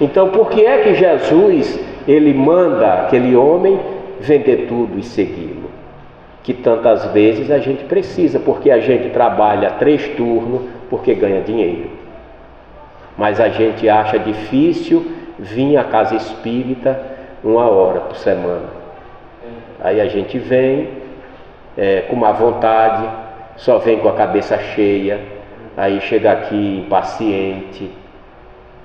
Então, por que é que Jesus ele manda aquele homem vender tudo e segui-lo? Que tantas vezes a gente precisa, porque a gente trabalha 3 turnos porque ganha dinheiro. Mas a gente acha difícil vir à casa espírita 1 hora por semana. Aí a gente vem com má vontade, só vem com a cabeça cheia, aí chega aqui impaciente.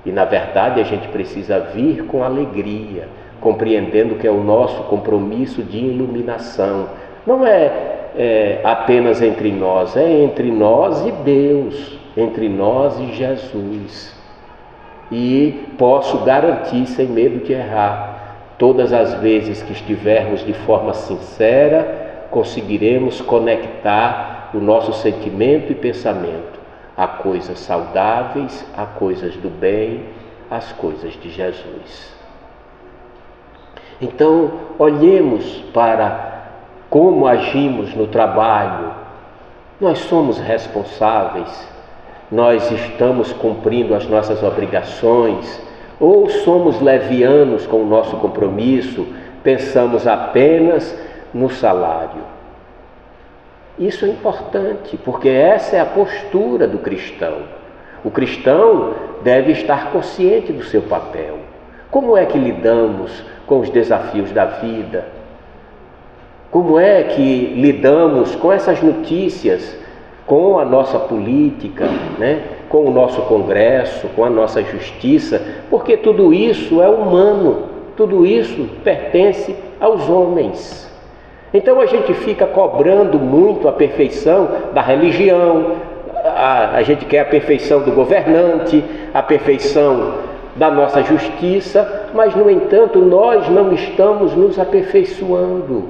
E na verdade a gente precisa vir com alegria, compreendendo que é o nosso compromisso de iluminação. Não é apenas entre nós, é entre nós e Deus, entre nós e Jesus. E posso garantir, sem medo de errar, todas as vezes que estivermos de forma sincera, conseguiremos conectar o nosso sentimento e pensamento a coisas saudáveis, a coisas do bem, as coisas de Jesus. Então, olhemos para como agimos no trabalho. Nós somos responsáveis, nós estamos cumprindo as nossas obrigações, ou somos levianos com o nosso compromisso, pensamos apenas no salário. Isso é importante, porque essa é a postura do cristão. O cristão deve estar consciente do seu papel. Como é que lidamos com os desafios da vida? Como é que lidamos com essas notícias, com a nossa política, né? Com o nosso Congresso, com a nossa justiça? Porque tudo isso é humano, tudo isso pertence aos homens. Então a gente fica cobrando muito a perfeição da religião, a gente quer a perfeição do governante, a perfeição da nossa justiça, mas no entanto nós não estamos nos aperfeiçoando.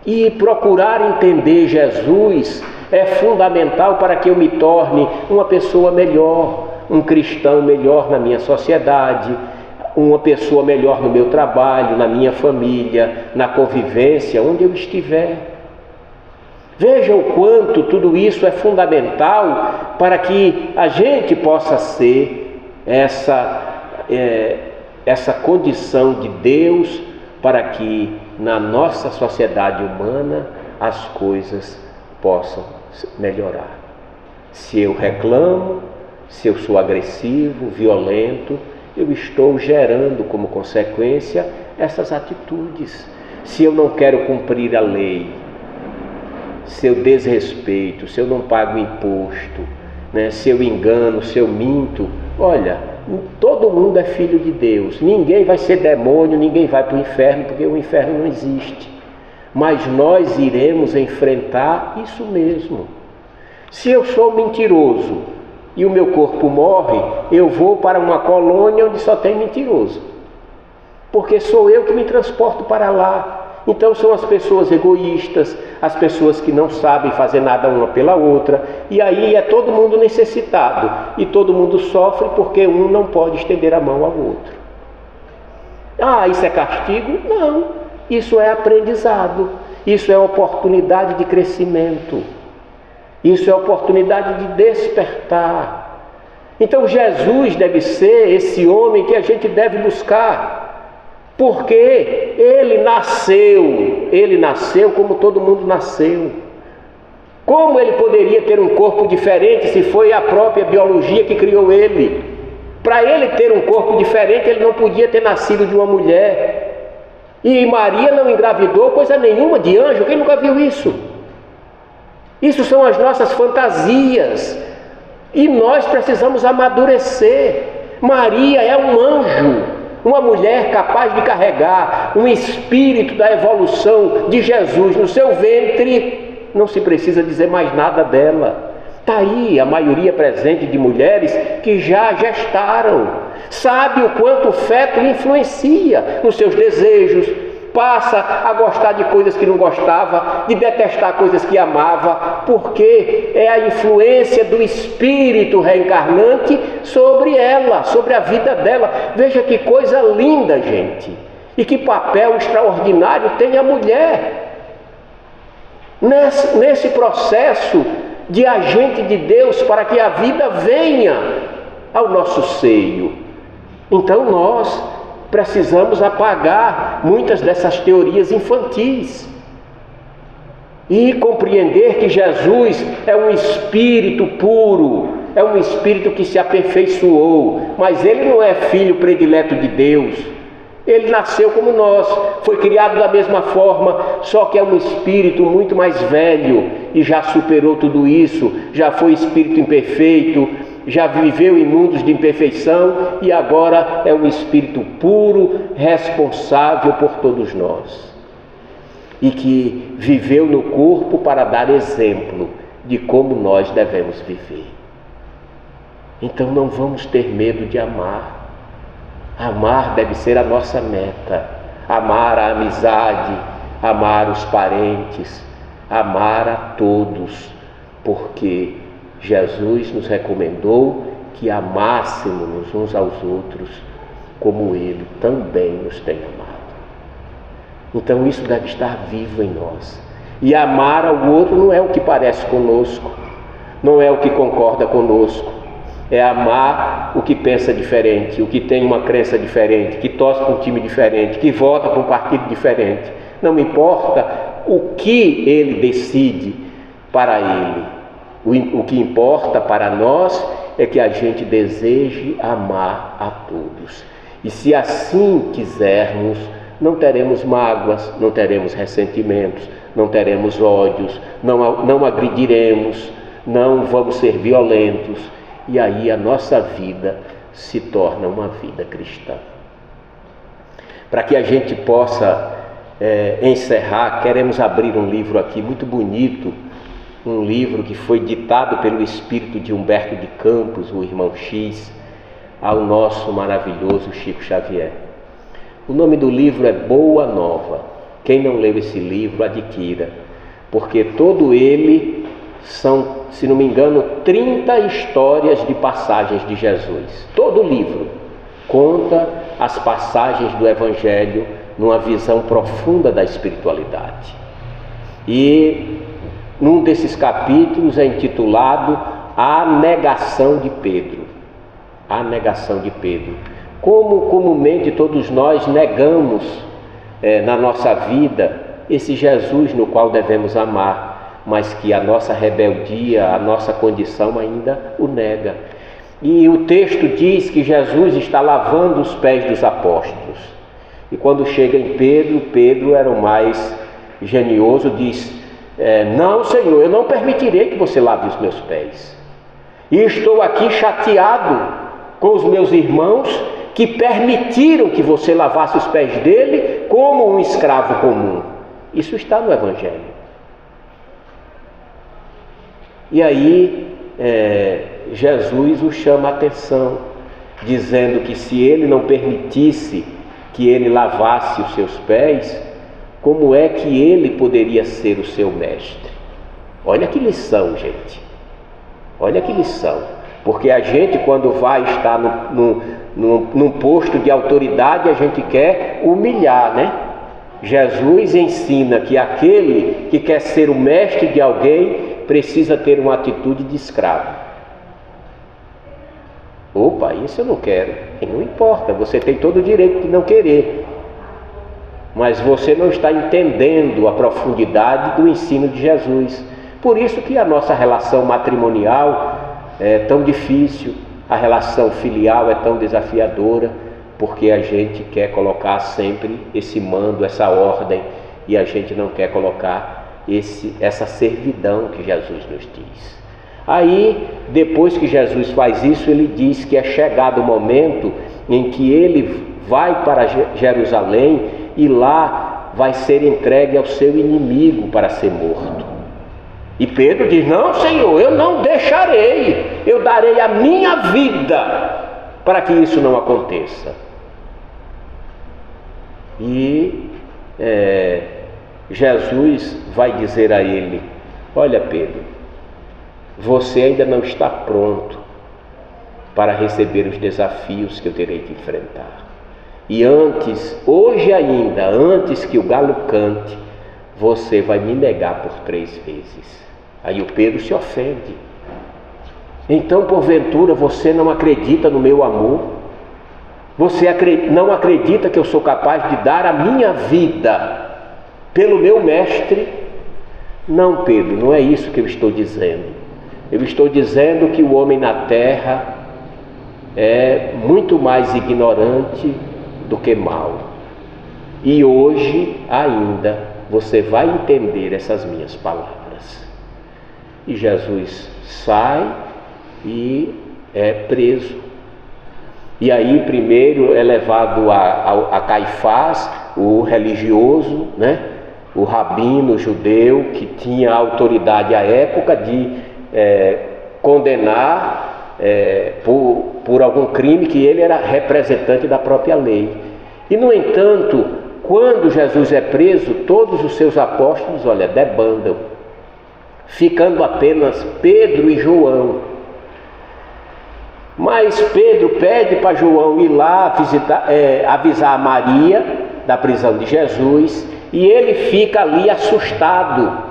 E procurar entender Jesus é fundamental para que eu me torne uma pessoa melhor, um cristão melhor na minha sociedade, uma pessoa melhor no meu trabalho, na minha família, na convivência, onde eu estiver. Veja o quanto tudo isso é fundamental para que a gente possa ser essa condição de Deus, para que na nossa sociedade humana as coisas possam melhorar. Se eu reclamo, se eu sou agressivo, violento, eu estou gerando como consequência essas atitudes. Se eu não quero cumprir a lei, se eu desrespeito, se eu não pago imposto, né? Se eu engano, se eu minto, olha, todo mundo é filho de Deus, ninguém vai ser demônio, ninguém vai para o inferno, porque o inferno não existe. Mas nós iremos enfrentar isso mesmo. Se eu sou mentiroso e o meu corpo morre, eu vou para uma colônia onde só tem mentiroso, porque sou eu que me transporto para lá. Então são as pessoas egoístas, as pessoas que não sabem fazer nada uma pela outra, e aí é todo mundo necessitado, e todo mundo sofre porque um não pode estender a mão ao outro. Ah, isso é castigo? Não, isso é aprendizado, isso é oportunidade de crescimento, isso é oportunidade de despertar. Então Jesus deve ser esse homem que a gente deve buscar, porque ele nasceu como todo mundo nasceu. Como ele poderia ter um corpo diferente se foi a própria biologia que criou ele? Para ele ter um corpo diferente, ele não podia ter nascido de uma mulher. E Maria não engravidou coisa nenhuma de anjo. Quem nunca viu isso? Isso são as nossas fantasias. E nós precisamos amadurecer. Maria é um anjo, uma mulher capaz de carregar um espírito da evolução de Jesus no seu ventre. Não se precisa dizer mais nada dela. Está aí a maioria presente de mulheres que já gestaram. Sabe o quanto o feto influencia nos seus desejos. Passa a gostar de coisas que não gostava, de detestar coisas que amava, porque é a influência do espírito reencarnante sobre ela, sobre a vida dela. Veja que coisa linda, gente, e que papel extraordinário tem a mulher nesse processo de agente de Deus para que a vida venha ao nosso seio. Então nós precisamos apagar muitas dessas teorias infantis e compreender que Jesus é um espírito puro, é um espírito que se aperfeiçoou, mas ele não é filho predileto de Deus. Ele nasceu como nós, foi criado da mesma forma, só que é um espírito muito mais velho e já superou tudo isso, já foi espírito imperfeito, já viveu em mundos de imperfeição e agora é um espírito puro, responsável por todos nós. E que viveu no corpo para dar exemplo de como nós devemos viver. Então não vamos ter medo de amar. Amar deve ser a nossa meta. Amar a amizade, amar os parentes, amar a todos, porque Jesus nos recomendou que amássemos uns aos outros como Ele também nos tem amado. Então isso deve estar vivo em nós. E amar ao outro não é o que parece conosco, não é o que concorda conosco, é amar o que pensa diferente, o que tem uma crença diferente, que torce para um time diferente, que vota para um partido diferente. Não importa o que ele decide para ele. O que importa para nós é que a gente deseje amar a todos. E se assim quisermos, não teremos mágoas, não teremos ressentimentos, não teremos ódios, não agrediremos, não vamos ser violentos. E aí a nossa vida se torna uma vida cristã. Para que a gente possa encerrar, queremos abrir um livro aqui muito bonito, um livro que foi ditado pelo espírito de Humberto de Campos, o irmão X, ao nosso maravilhoso Chico Xavier. O nome do livro é Boa Nova. Quem não leu esse livro, adquira, porque todo ele são, se não me engano, 30 histórias de passagens de Jesus. Todo o livro conta as passagens do Evangelho numa visão profunda da espiritualidade. E num desses capítulos é intitulado A Negação de Pedro. A Negação de Pedro. Como comumente todos nós negamos na nossa vida esse Jesus no qual devemos amar, mas que a nossa rebeldia, a nossa condição ainda o nega. E o texto diz que Jesus está lavando os pés dos apóstolos. E quando chega em Pedro, Pedro era o mais genioso, diz: não, Senhor, eu não permitirei que você lave os meus pés. E estou aqui chateado com os meus irmãos que permitiram que você lavasse os pés dele como um escravo comum. Isso está no Evangelho. E aí Jesus o chama a atenção, dizendo que se ele não permitisse que ele lavasse os seus pés, como é que ele poderia ser o seu mestre? Olha que lição, gente. Olha que lição. Porque a gente, quando vai estar num posto de autoridade, a gente quer humilhar, né? Jesus ensina que aquele que quer ser o mestre de alguém precisa ter uma atitude de escravo. Opa, isso eu não quero. E não importa, você tem todo o direito de não querer. Mas você não está entendendo a profundidade do ensino de Jesus. Por isso que a nossa relação matrimonial é tão difícil, a relação filial é tão desafiadora, porque a gente quer colocar sempre esse mando, essa ordem, e a gente não quer colocar essa servidão que Jesus nos diz. Aí, depois que Jesus faz isso, ele diz que é chegado o momento em que ele vai para Jerusalém e lá vai ser entregue ao seu inimigo para ser morto. E Pedro diz: não, Senhor, eu não deixarei, eu darei a minha vida para que isso não aconteça. E Jesus vai dizer a ele: olha, Pedro, você ainda não está pronto para receber os desafios que eu terei que enfrentar. E antes, hoje ainda, antes que o galo cante, você vai me negar por 3 vezes. Aí o Pedro se ofende. Então, porventura, você não acredita no meu amor? Você não acredita que eu sou capaz de dar a minha vida pelo meu mestre? Não, Pedro, não é isso que eu estou dizendo. Eu estou dizendo que o homem na terra é muito mais ignorante do que mau. E hoje ainda você vai entender essas minhas palavras. E Jesus sai e é preso. E aí primeiro é levado a Caifás, o religioso, né? O rabino judeu que tinha autoridade à época de condenar por algum crime, que ele era representante da própria lei. E no entanto, quando Jesus é preso, todos os seus apóstolos, olha, debandam, ficando apenas Pedro e João. Mas Pedro pede para João ir lá avisar a Maria da prisão de Jesus, e ele fica ali assustado.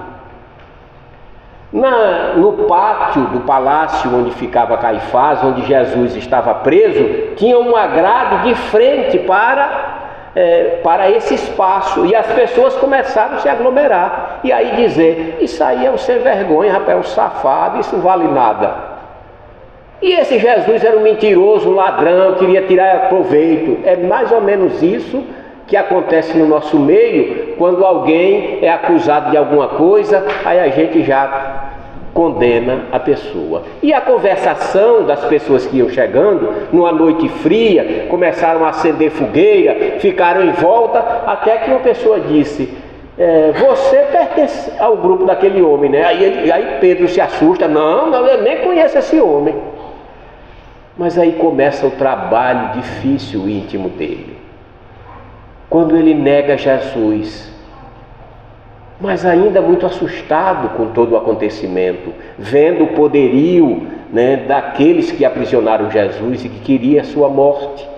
No pátio do palácio onde ficava Caifás, onde Jesus estava preso, tinha uma grade de frente para esse espaço, e as pessoas começaram a se aglomerar, e aí dizer: isso aí é um sem vergonha, rapaz, é um safado, isso não vale nada. E esse Jesus era um mentiroso, um ladrão, queria tirar proveito. É mais ou menos isso que acontece no nosso meio, quando alguém é acusado de alguma coisa, aí a gente já condena a pessoa. E a conversação das pessoas que iam chegando, numa noite fria, começaram a acender fogueira, ficaram em volta, até que uma pessoa disse: você pertence ao grupo daquele homem, né? Aí Pedro se assusta: não, eu nem conheço esse homem. Mas aí começa o trabalho difícil íntimo dele, quando ele nega Jesus, mas ainda muito assustado com todo o acontecimento, vendo o poderio, né, daqueles que aprisionaram Jesus e que queria a sua morte.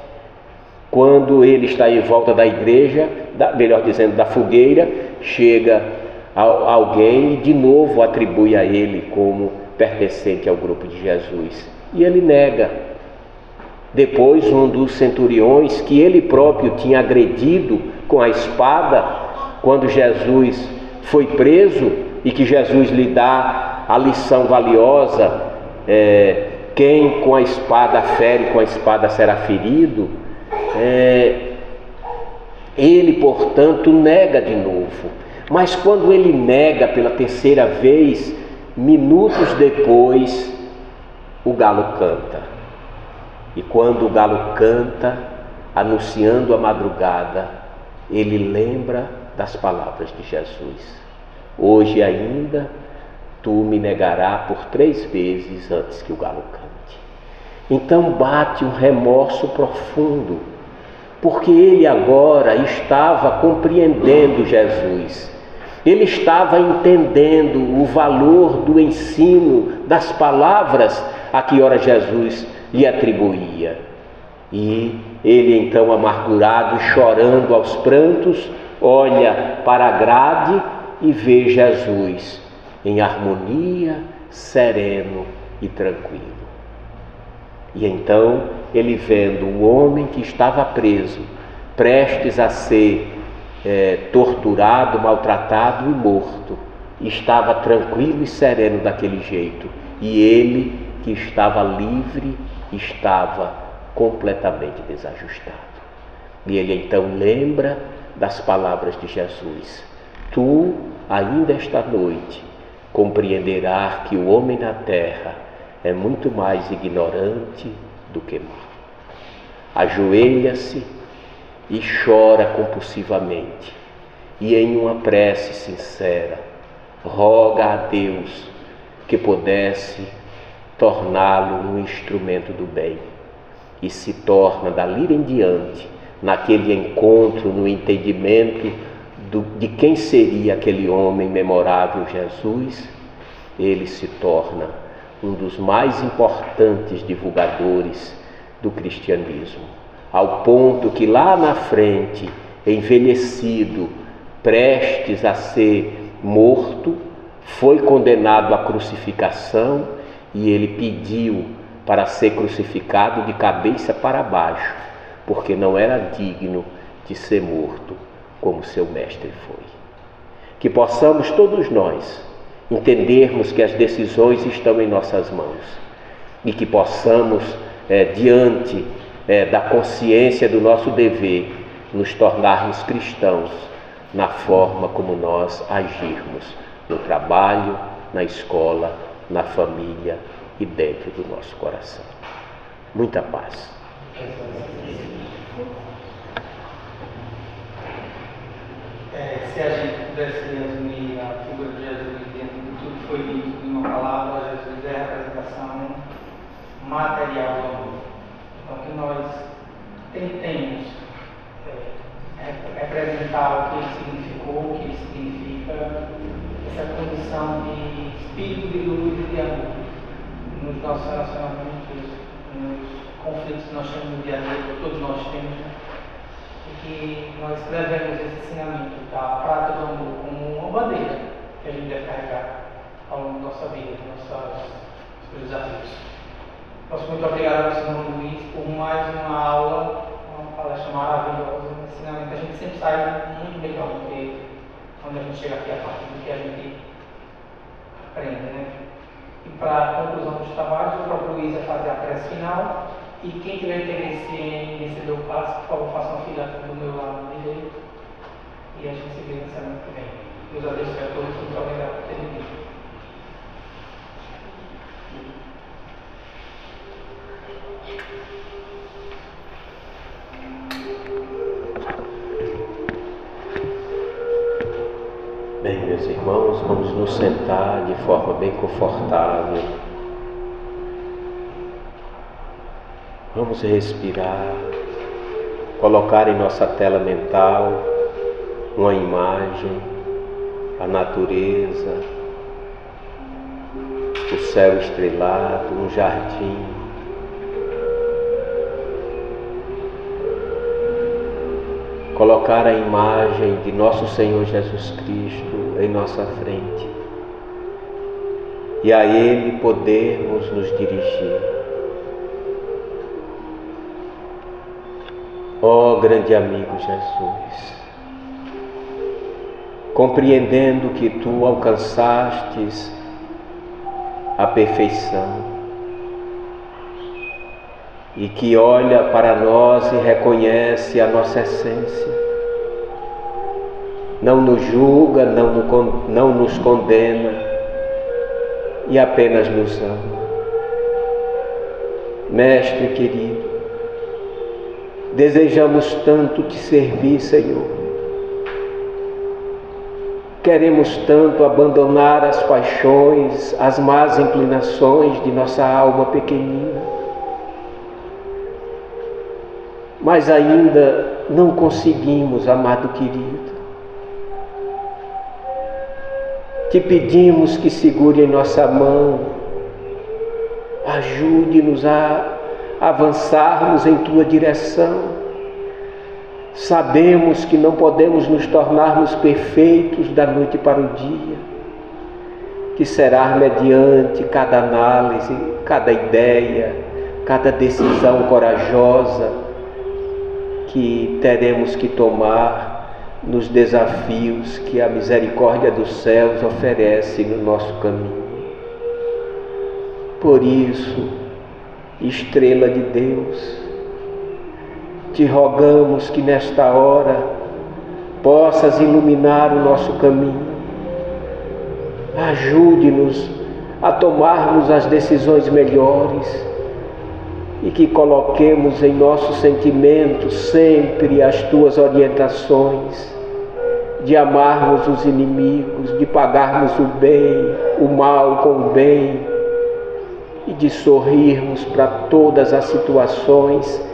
Quando ele está em volta da igreja, melhor dizendo, da fogueira, chega alguém e de novo atribui a ele como pertencente ao grupo de Jesus. E ele nega. Depois, um dos centuriões, que ele próprio tinha agredido com a espada, quando Jesus foi preso, e que Jesus lhe dá a lição valiosa: quem com a espada fere, com a espada será ferido. Ele, portanto, nega de novo. Mas quando ele nega pela terceira vez, minutos depois, o galo canta. E quando o galo canta, anunciando a madrugada, ele lembra das palavras de Jesus: hoje ainda tu me negarás por 3 vezes antes que o galo cante. Então bate um remorso profundo, porque ele agora estava compreendendo Jesus. Ele estava entendendo o valor do ensino, das palavras a que ora Jesus lhe atribuía. E ele então, amargurado, chorando aos prantos, olha para a grade e vê Jesus em harmonia, sereno e tranquilo. E então ele, vendo o homem que estava preso, prestes a ser torturado, maltratado e morto, estava tranquilo e sereno daquele jeito, e ele, que estava livre, estava completamente desajustado. E ele então lembra das palavras de Jesus: tu, ainda esta noite, compreenderás que o homem na terra é muito mais ignorante do que mau. Ajoelha-se e chora compulsivamente, e em uma prece sincera roga a Deus que pudesse torná-lo um instrumento do bem, e se torna dali em diante, naquele encontro, no entendimento de quem seria aquele homem memorável Jesus, ele se torna um dos mais importantes divulgadores do cristianismo, ao ponto que lá na frente, envelhecido, prestes a ser morto, foi condenado à crucificação, e ele pediu para ser crucificado de cabeça para baixo, porque não era digno de ser morto como seu mestre foi. Que possamos todos nós entendermos que as decisões estão em nossas mãos, e que possamos, diante da consciência do nosso dever, nos tornarmos cristãos na forma como nós agirmos no trabalho, na escola, na família e dentro do nosso coração. Muita paz. Se a gente pudesse resumir a figura de Jesus dentro de tudo que foi dito em uma palavra, Jesus é a representação material do amor. Então, que nós tentemos representar o que ele significou, o que ele significa, essa condição de espírito de luz e de amor nos nossos relacionamentos, nos conflitos que nós temos no dia a dia, que todos nós temos, e que nós levemos esse ensinamento da prata do amor como uma bandeira que a gente deve carregar ao longo da nossa vida, dos nossos desafios. Nosso muito obrigado ao Senhor Luiz por mais uma aula, uma palestra maravilhosa, um ensinamento. A gente sempre sai muito melhor do que quando a gente chega aqui a partir do que a gente aprende, né? E para a conclusão dos trabalhos, eu proponho o Luiz a fazer a prece final. E quem tiver interesse em receber o passe, por favor, faça uma fila do meu lado direito. E a gente se vê na semana que vem. Deus abençoe a todos. Muito obrigado por terem vindo. Bem, meus irmãos, vamos nos sentar de forma bem confortável. Vamos respirar, colocar em nossa tela mental uma imagem, a natureza, o céu estrelado, um jardim. Colocar a imagem de nosso Senhor Jesus Cristo em nossa frente e a Ele podermos nos dirigir. Ó grande amigo Jesus, compreendendo que Tu alcançastes a perfeição e que olha para nós e reconhece a nossa essência, não nos julga, não nos condena e apenas nos ama. Mestre querido, desejamos tanto Te servir, Senhor. Queremos tanto abandonar as paixões, as más inclinações de nossa alma pequenina. Mas ainda não conseguimos, amado querido. Te pedimos que segure em nossa mão, ajude-nos a avançarmos em Tua direção. Sabemos que não podemos nos tornarmos perfeitos da noite para o dia, que será mediante cada análise, cada ideia, cada decisão corajosa que teremos que tomar nos desafios que a misericórdia dos céus oferece no nosso caminho. Por isso, estrela de Deus, Te rogamos que nesta hora possas iluminar o nosso caminho. Ajude-nos a tomarmos as decisões melhores e que coloquemos em nossos sentimentos sempre as Tuas orientações de amarmos os inimigos, de pagarmos o bem, o mal com o bem e de sorrirmos para todas as situações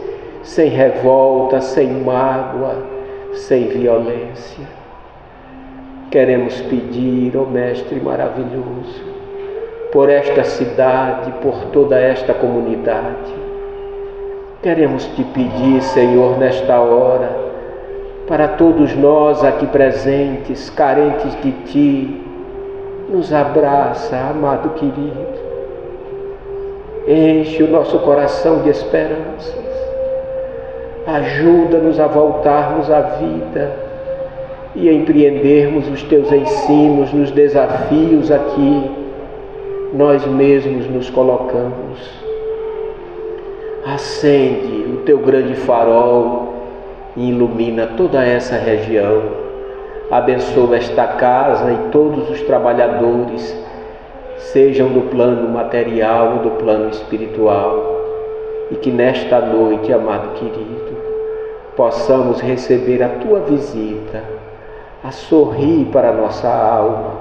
sem revolta, sem mágoa, sem violência. Queremos pedir, ó Mestre maravilhoso, por esta cidade, por toda esta comunidade. Queremos Te pedir, Senhor, nesta hora, para todos nós aqui presentes, carentes de Ti, nos abraça, amado querido. Enche o nosso coração de esperanças. Ajuda-nos a voltarmos à vida e a empreendermos os Teus ensinos nos desafios a que nós mesmos nos colocamos. Acende o Teu grande farol e ilumina toda essa região. Abençoa esta casa e todos os trabalhadores, sejam do plano material ou do plano espiritual, e que nesta noite, amado querido, possamos receber a Tua visita, a sorrir para a nossa alma,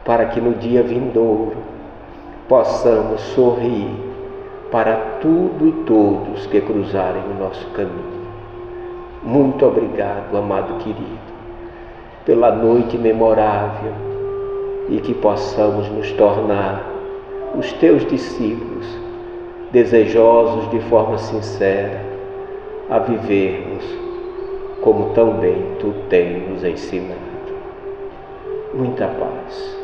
para que no dia vindouro possamos sorrir para tudo e todos que cruzarem o nosso caminho. Muito obrigado, amado querido, pela noite memorável e que possamos nos tornar os Teus discípulos, desejosos de forma sincera a vivermos como tão bem Tu tens nos ensinado. Muita paz.